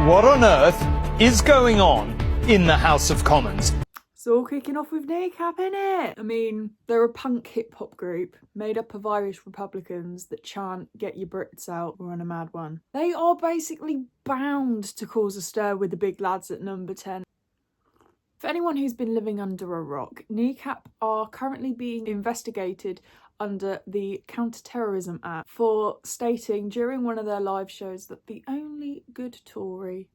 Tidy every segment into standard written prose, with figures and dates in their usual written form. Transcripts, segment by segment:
What on earth is going on in the House of Commons? It's all kicking off with Kneecap, innit? I mean, they're a punk hip-hop group made up of Irish Republicans that chant, "Get your Brits out, we're on a mad one." They are basically bound to cause a stir with the big lads at number 10. For anyone who's been living under a rock, Kneecap are currently being investigated under the Counter-Terrorism Act for stating during one of their live shows that the only good Tory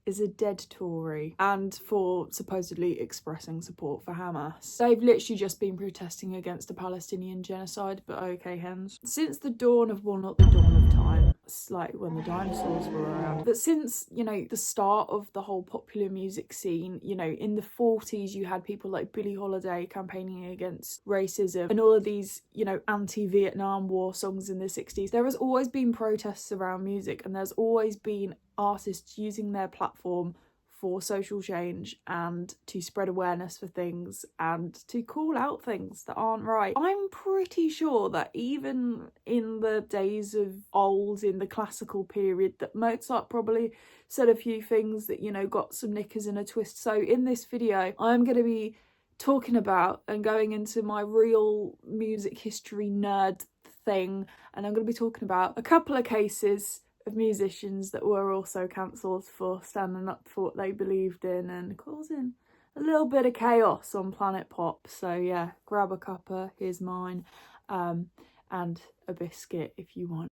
is a dead Tory, and for supposedly expressing support for Hamas. They've literally just been protesting against a Palestinian genocide, but okay hens. Since the dawn of, well, not the dawn of time, it's like when the dinosaurs were around, but since, you know, the start of the whole popular music scene, you know, in the 40s you had people like Billie Holiday campaigning against racism, and all of these, you know, anti-Vietnam War songs in the 60s. There has always been protests around music, and there's always been artists using their platform for social change and to spread awareness for things and to call out things that aren't right. I'm pretty sure that even in the days of old, in the classical period, that Mozart probably said a few things that, you know, got some knickers in a twist. So in this video, I'm going to be talking about and going into my real music history nerd thing, and I'm going to be talking about a couple of cases of musicians that were also cancelled for standing up for what they believed in and causing a little bit of chaos on Planet Pop. So yeah, grab a cuppa, here's mine, and a biscuit if you want.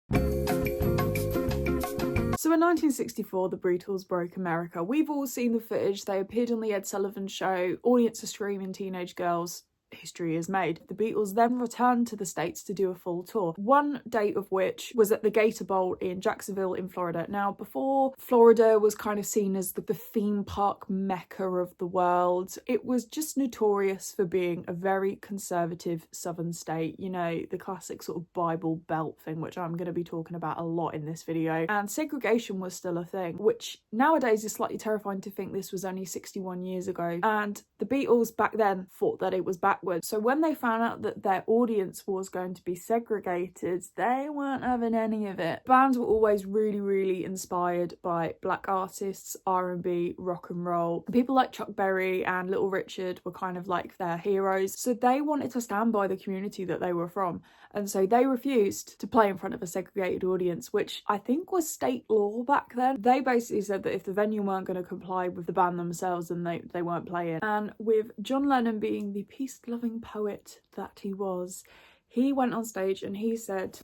So in 1964, the Beatles broke America. We've all seen the footage. They appeared on the Ed Sullivan Show. Audience are screaming teenage girls. History is made. The Beatles then returned to the States to do a full tour, one date of which was at the Gator Bowl in Jacksonville in Florida. Now, before Florida was kind of seen as the theme park mecca of the world, it was just notorious for being a very conservative southern state, you know, the classic sort of Bible Belt thing, which I'm going to be talking about a lot in this video. And segregation was still a thing, which nowadays is slightly terrifying to think this was only 61 years ago. And the Beatles back then thought that it was backwards. So when they found out that their audience was going to be segregated, they weren't having any of it. Bands were always really, really inspired by black artists, R&B, rock and roll. People like Chuck Berry and Little Richard were kind of like their heroes. So they wanted to stand by the community that they were from. And so they refused to play in front of a segregated audience, which I think was state law back then. They basically said that if the venue weren't going to comply with the band themselves, then they weren't playing. And with John Lennon being the peace-loving poet that he was, he went on stage and he said,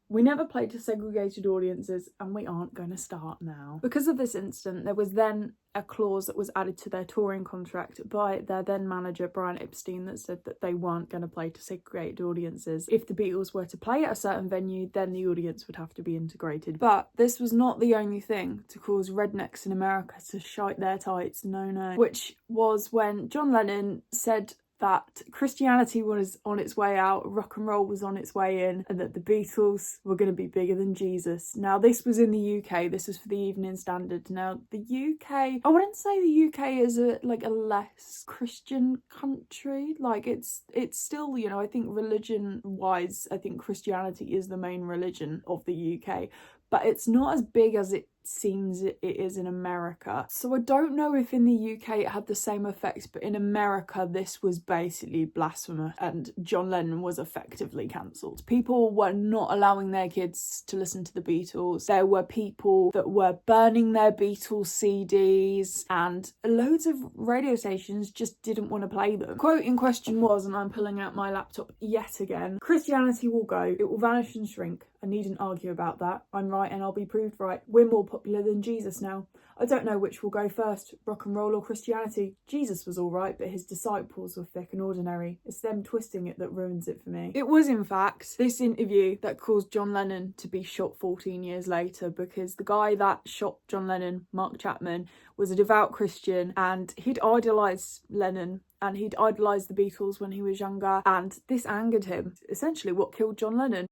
"We never played to segregated audiences and we aren't going to start now." Because of this incident, there was then a clause that was added to their touring contract by their then manager Brian Epstein that said that they weren't going to play to segregated audiences. If the Beatles were to play at a certain venue, then the audience would have to be integrated. But this was not the only thing to cause rednecks in America to shite their tights, no. Which was when John Lennon said that Christianity was on its way out, rock and roll was on its way in, and that the Beatles were going to be bigger than Jesus. Now, this was in the UK. This was for the Evening Standard. Now, the UK, I wouldn't say the UK is a less Christian country. Like, it's still, you know, I think religion-wise, I think Christianity is the main religion of the UK. But it's not as big as it seems it is in America. So I don't know if in the UK it had the same effect, but in America this was basically blasphemous and John Lennon was effectively cancelled. People were not allowing their kids to listen to the Beatles. There were people that were burning their Beatles CDs, and loads of radio stations just didn't want to play them. The quote in question was, and I'm pulling out my laptop yet again, "Christianity will go, it will vanish and shrink. I needn't argue about that. I'm right and I'll be proved right. We're more popular than Jesus now. I don't know which will go first, rock and roll or Christianity. Jesus was all right, but his disciples were thick and ordinary. It's them twisting it that ruins it for me." It was, in fact, this interview that caused John Lennon to be shot 14 years later, because the guy that shot John Lennon, Mark Chapman, was a devout Christian and he'd idolised Lennon and he'd idolised the Beatles when he was younger, and this angered him. Essentially what killed John Lennon.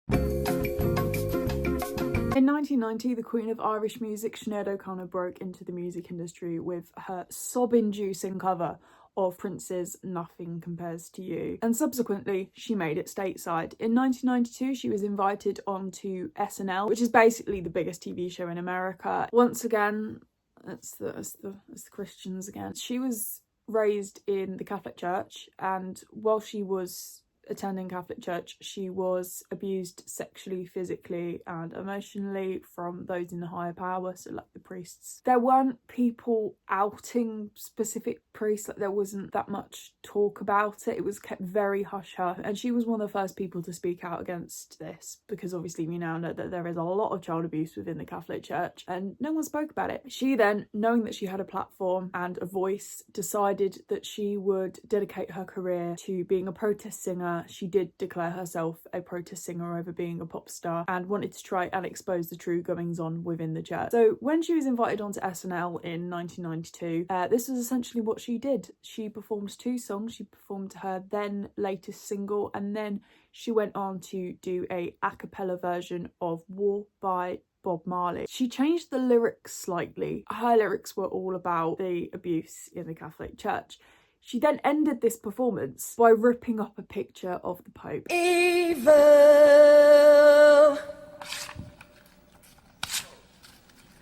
In 1990, the Queen of Irish music, Sinead O'Connor, broke into the music industry with her sob-inducing cover of Prince's Nothing Compares to You, and subsequently she made it stateside. In 1992 she was invited onto SNL, which is basically the biggest TV show in America. Once again, It's the Christians again. She was raised in the Catholic Church, and while she was attending Catholic Church, she was abused sexually, physically and emotionally from those in the higher power, so like the priests. There weren't people outing specific priests, like there wasn't that much talk about it. It was kept very hush-hush, and she was one of the first people to speak out against this, because obviously we now know that there is a lot of child abuse within the Catholic Church and no one spoke about it. She then, knowing that she had a platform and a voice, decided that she would dedicate her career to being a protest singer. She did declare herself a protest singer over being a pop star, and wanted to try and expose the true goings on within the church. So when she was invited onto SNL in 1992, this was essentially what she did. She performed 2 songs. She performed her then latest single, and then she went on to do a cappella version of War by Bob Marley. She changed the lyrics slightly. Her lyrics were all about the abuse in the Catholic Church. She then ended this performance by ripping up a picture of the Pope. Evil.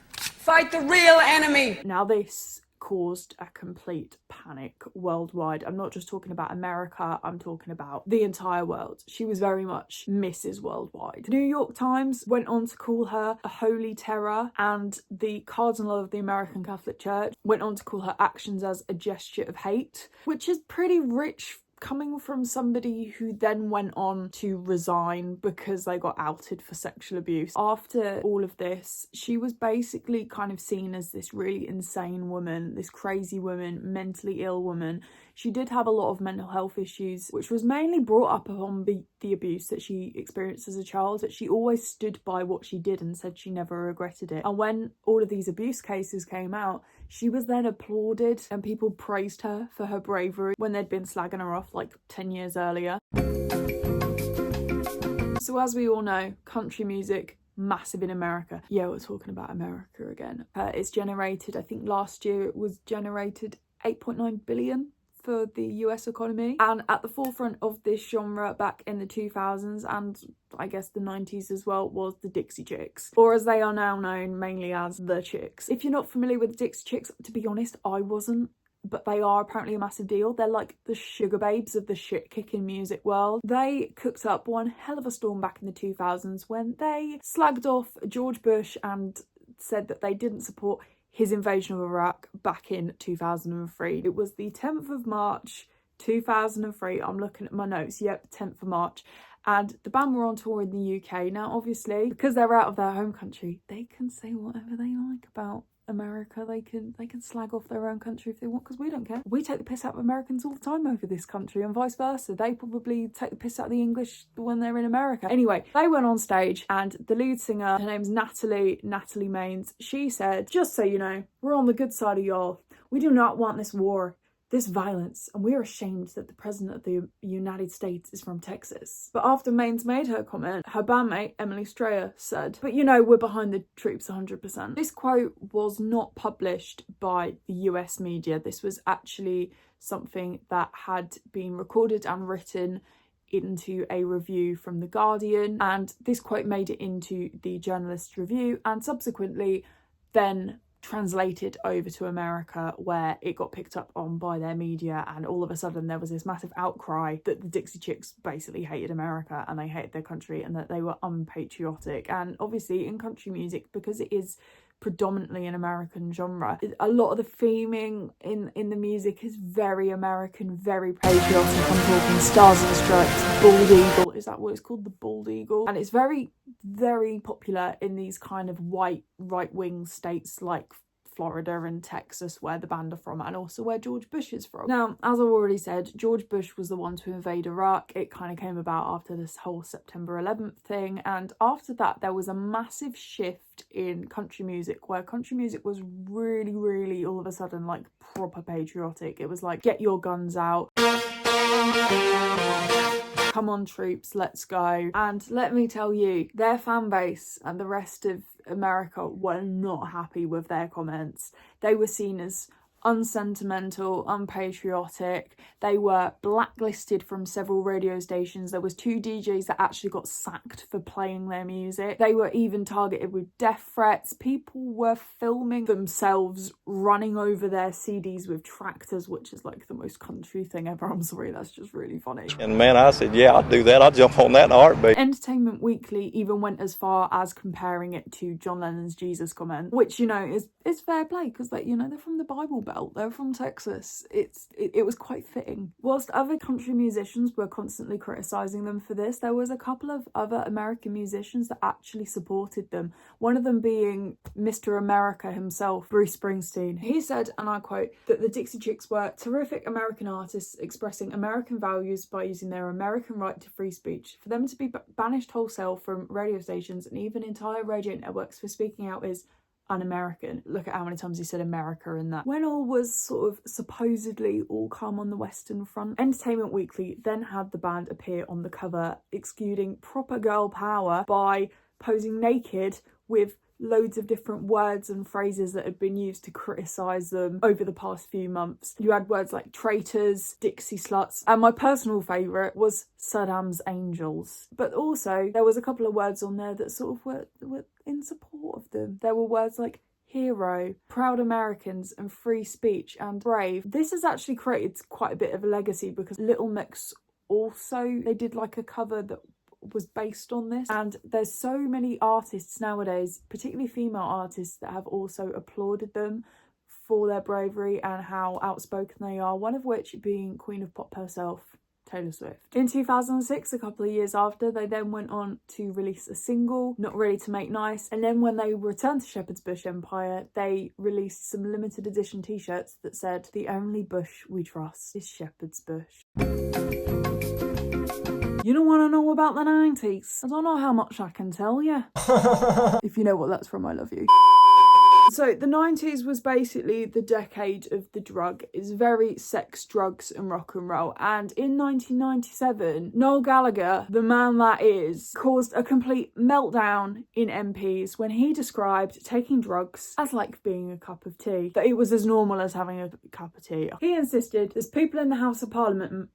Fight the real enemy. Now this caused a complete panic worldwide. I'm not just talking about America, I'm talking about the entire world. She was very much Mrs. Worldwide. The New York Times went on to call her a holy terror, and the Cardinal of the American Catholic Church went on to call her actions as a gesture of hate, which is pretty rich coming from somebody who then went on to resign because they got outed for sexual abuse. After all of this, she was basically kind of seen as this really insane woman, this crazy woman, mentally ill woman. She did have a lot of mental health issues, which was mainly brought up upon the abuse that she experienced as a child, but she always stood by what she did and said she never regretted it. And when all of these abuse cases came out, she was then applauded and people praised her for her bravery when they'd been slagging her off like 10 years earlier. So as we all know, country music, massive in America. Yeah, we're talking about America again. It's generated, I think last year it was generated 8.9 billion for the US economy, and at the forefront of this genre back in the 2000s and I guess the 90s as well was the Dixie Chicks, or as they are now known mainly as the Chicks. If you're not familiar with the Dixie Chicks, to be honest, I wasn't, but they are apparently a massive deal. They're like the sugar babes of the shit-kicking music world. They cooked up one hell of a storm back in the 2000s when they slagged off George Bush and said that they didn't support his invasion of Iraq back in 2003. It was the 10th of March 2003. I'm looking at my notes. Yep, 10th of March. And the band were on tour in the UK. Now, obviously, because they're out of their home country, they can say whatever they like about America. They can slag off their own country if they want, because we don't care. We take the piss out of Americans all the time over this country, and vice versa. They probably take the piss out of the English when they're in America. Anyway, they went on stage, and the lead singer, her name's Natalie Maines, she said, "Just so you know, we're on the good side of y'all. We do not want this war, this violence, and we are ashamed that the President of the United States is from Texas." But after Maines made her comment, her bandmate, Emily Strayer, said, "But you know, we're behind the troops 100%. This quote was not published by the US media. This was actually something that had been recorded and written into a review from The Guardian, and this quote made it into the journalist's review and subsequently then translated over to America, where it got picked up on by their media, and all of a sudden there was this massive outcry that the Dixie Chicks basically hated America and they hated their country and that they were unpatriotic. And obviously in country music, because it is predominantly an American genre, a lot of the theming in the music is very American, very patriotic. I'm talking Stars and Stripes, Bald Eagle, is that what it's called? The Bald Eagle. And it's very, very popular in these kind of white right-wing states like Florida and Texas, where the band are from, and also where George Bush is from. Now, as I've already said, George Bush was the one to invade Iraq. It kind of came about after this whole September 11th thing, and after that there was a massive shift in country music, where country music was really, really all of a sudden like proper patriotic. It was like, get your guns out, come on troops, let's go. And let me tell you, their fan base and the rest of America were not happy with their comments. They were seen as unsentimental, unpatriotic. They were blacklisted from several radio stations. There was 2 DJs that actually got sacked for playing their music. They were even targeted with death threats. People were filming themselves running over their CDs with tractors, which is like the most country thing ever. I'm sorry, that's just really funny. And man, I said, yeah, I'd do that. I'd jump on that in a heartbeat. Entertainment Weekly even went as far as comparing it to John Lennon's Jesus comment, which, you know, is fair play, because, like, you know, they're from the Bible Belt, they're from Texas. It was quite fitting. Whilst other country musicians were constantly criticising them for this, there was a couple of other American musicians that actually supported them. One of them being Mr. America himself, Bruce Springsteen. He said, and I quote, that the Dixie Chicks were terrific American artists expressing American values by using their American right to free speech. For them to be banished wholesale from radio stations and even entire radio networks for speaking out is un-American. Look at how many times he said America in that. When all was sort of supposedly all calm on the Western Front, Entertainment Weekly then had the band appear on the cover, exuding proper girl power by posing naked with loads of different words and phrases that had been used to criticise them over the past few months. You had words like traitors, Dixie sluts, and my personal favourite was Saddam's angels. But also, there was a couple of words on there that sort of were in support of them. There were words like hero, proud Americans, and free speech, and brave. This has actually created quite a bit of a legacy, because Little Mix also, they did like a cover that was based on this, and there's so many artists nowadays, particularly female artists, that have also applauded them for their bravery and how outspoken they are, one of which being Queen of Pop herself, Taylor Swift. In 2006, a couple of years after, they then went on to release a single, Not Ready to Make Nice, and then when they returned to Shepherd's Bush Empire, they released some limited edition t-shirts that said, "The only bush we trust is Shepherd's Bush." You don't want to know about the 90s? I don't know how much I can tell you. If you know what that's from, I love you. So the 90s was basically the decade of the drug. It's very sex, drugs and rock and roll. And in 1997, Noel Gallagher, the man that is, caused a complete meltdown in MPs when he described taking drugs as like being a cup of tea. That it was as normal as having a cup of tea. He insisted there's people in the House of Parliament,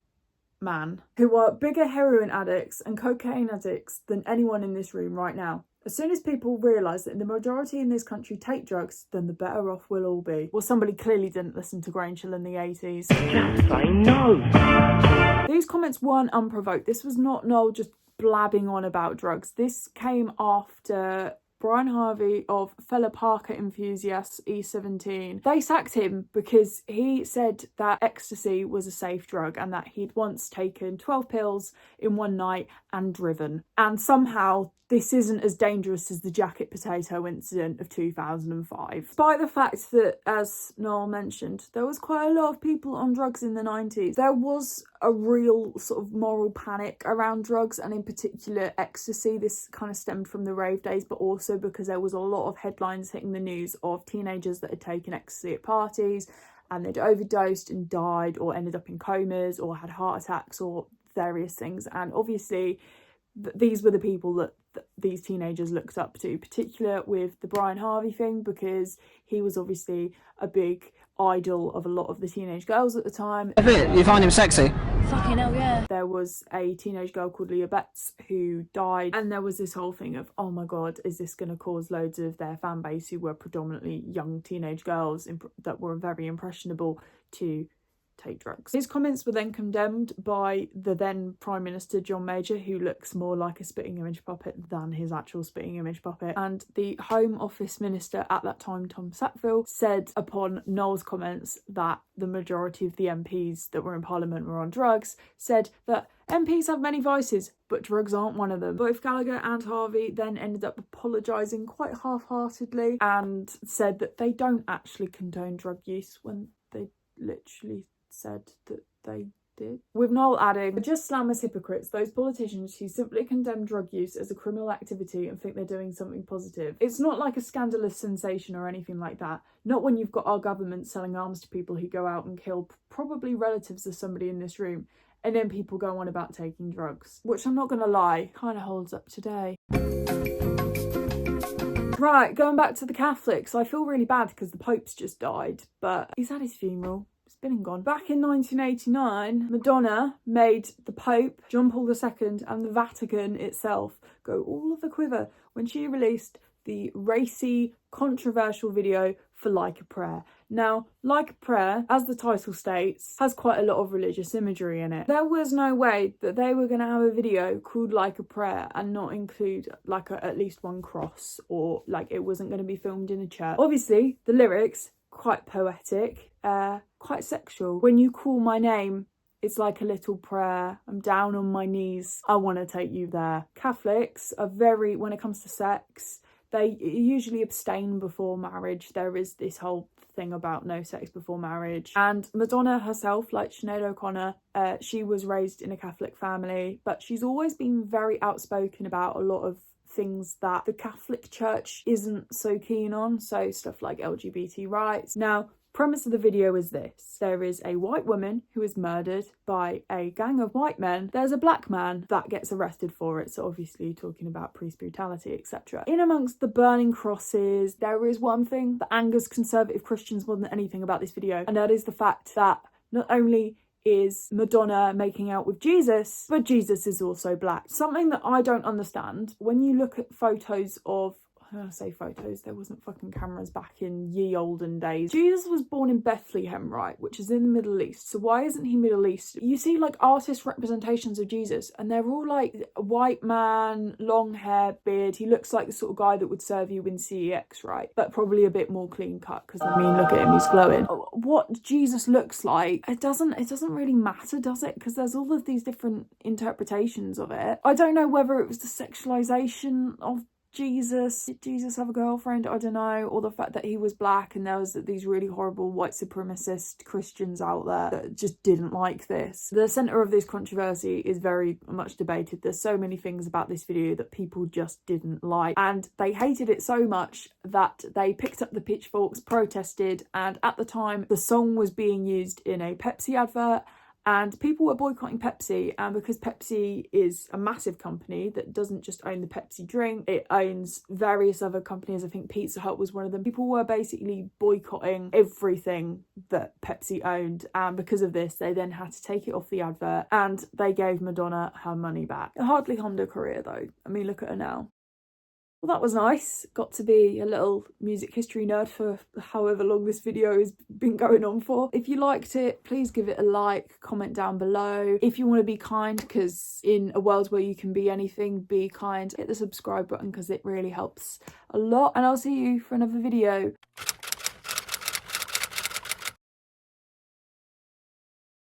man, who are bigger heroin addicts and cocaine addicts than anyone in this room right now. As soon as people realise that the majority in this country take drugs, then the better off we'll all be. Well, somebody clearly didn't listen to Grange in the 80s. Just say no. These comments weren't unprovoked. This was not Noel just blabbing on about drugs. This came after Brian Harvey of fellow Parker enthusiasts E17. They sacked him because he said that ecstasy was a safe drug and that he'd once taken 12 pills in one night and driven. And somehow this isn't as dangerous as the jacket potato incident of 2005. Despite the fact that, as Noel mentioned, there was quite a lot of people on drugs in the 90s, there was a real sort of moral panic around drugs, and in particular ecstasy. This kind of stemmed from the rave days, but also because there was a lot of headlines hitting the news of teenagers that had taken ecstasy at parties and they'd overdosed and died, or ended up in comas, or had heart attacks, or various things. And obviously these were the people that these teenagers looked up to, particular with the Brian Harvey thing, because he was obviously a big idol of a lot of the teenage girls at the time. You find him sexy? Fucking hell, yeah. There was a teenage girl called Leah Betts who died, and there was this whole thing of, oh my god, is this going to cause loads of their fan base, who were predominantly young teenage girls that were very impressionable, to take drugs. His comments were then condemned by the then Prime Minister John Major, who looks more like a spitting image puppet than his actual spitting image puppet, and the Home Office Minister at that time, Tom Sackville, said upon Noel's comments that the majority of the MPs that were in Parliament were on drugs, said that MPs have many vices, but drugs aren't one of them. Both Gallagher and Harvey then ended up apologising quite half-heartedly and said that they don't actually condone drug use, when they literally said that they did. With Noel adding, just slam as hypocrites those politicians who simply condemn drug use as a criminal activity and think they're doing something positive. It's not like a scandalous sensation or anything like that. Not when you've got our government selling arms to people who go out and kill probably relatives of somebody in this room, and then people go on about taking drugs, which I'm not gonna lie, kind of holds up today. Right, going back to the Catholics, I feel really bad because the Pope's just died, but he's had his funeral. It's been and gone. Back in 1989, Madonna made the Pope, John Paul II, and the Vatican itself go all of the quiver when she released the racy, controversial video for Like a Prayer. Now, Like a Prayer, as the title states, has quite a lot of religious imagery in it. There was no way that they were going to have a video called Like a Prayer and not include like at least one cross, or like it wasn't going to be filmed in a church. Obviously, the lyrics, quite poetic, quite sexual. When you call my name, it's like a little prayer. I'm down on my knees. I want to take you there. Catholics are very, when it comes to sex, they usually abstain before marriage. There is this whole thing about no sex before marriage. And Madonna herself, like Sinead O'Connor, she was raised in a Catholic family, but she's always been very outspoken about a lot of things that the Catholic Church isn't so keen on. So stuff like LGBT rights. Now, premise of the video is this. There is a white woman who is murdered by a gang of white men. There's a black man that gets arrested for it. So obviously talking about police brutality, etc. In amongst the burning crosses, there is one thing that angers conservative Christians more than anything about this video. And that is the fact that not only is Madonna making out with Jesus, but Jesus is also black. Something that I don't understand, when you look at photos of, I say photos, there wasn't fucking cameras back in ye olden days. Jesus was born in Bethlehem, right, which is in the Middle East. So why isn't he Middle East? You see like artist representations of Jesus and they're all like a white man, long hair, beard. He looks like the sort of guy that would serve you in CEX, right? But probably a bit more clean cut because I mean, look at him, he's glowing. What Jesus looks like, it doesn't really matter, does it? Because there's all of these different interpretations of it. I don't know whether it was the sexualization of Jesus. Did Jesus have a girlfriend? I don't know. Or the fact that he was black and there was these really horrible white supremacist Christians out there that just didn't like this. The centre of this controversy is very much debated. There's so many things about this video that people just didn't like, and they hated it so much that they picked up the pitchforks, protested, and at the time the song was being used in a Pepsi advert. And people were boycotting Pepsi, and because Pepsi is a massive company that doesn't just own the Pepsi drink, it owns various other companies. I think Pizza Hut was one of them. People were basically boycotting everything that Pepsi owned, and because of this, they then had to take it off the advert, and they gave Madonna her money back. It hardly harmed her career though. I mean, look at her now. Well, that was nice. Got to be a little music history nerd for however long this video has been going on for. If you liked it, please give it a like, comment down below. If you want to be kind, because in a world where you can be anything, be kind. Hit the subscribe button because it really helps a lot. And I'll see you for another video.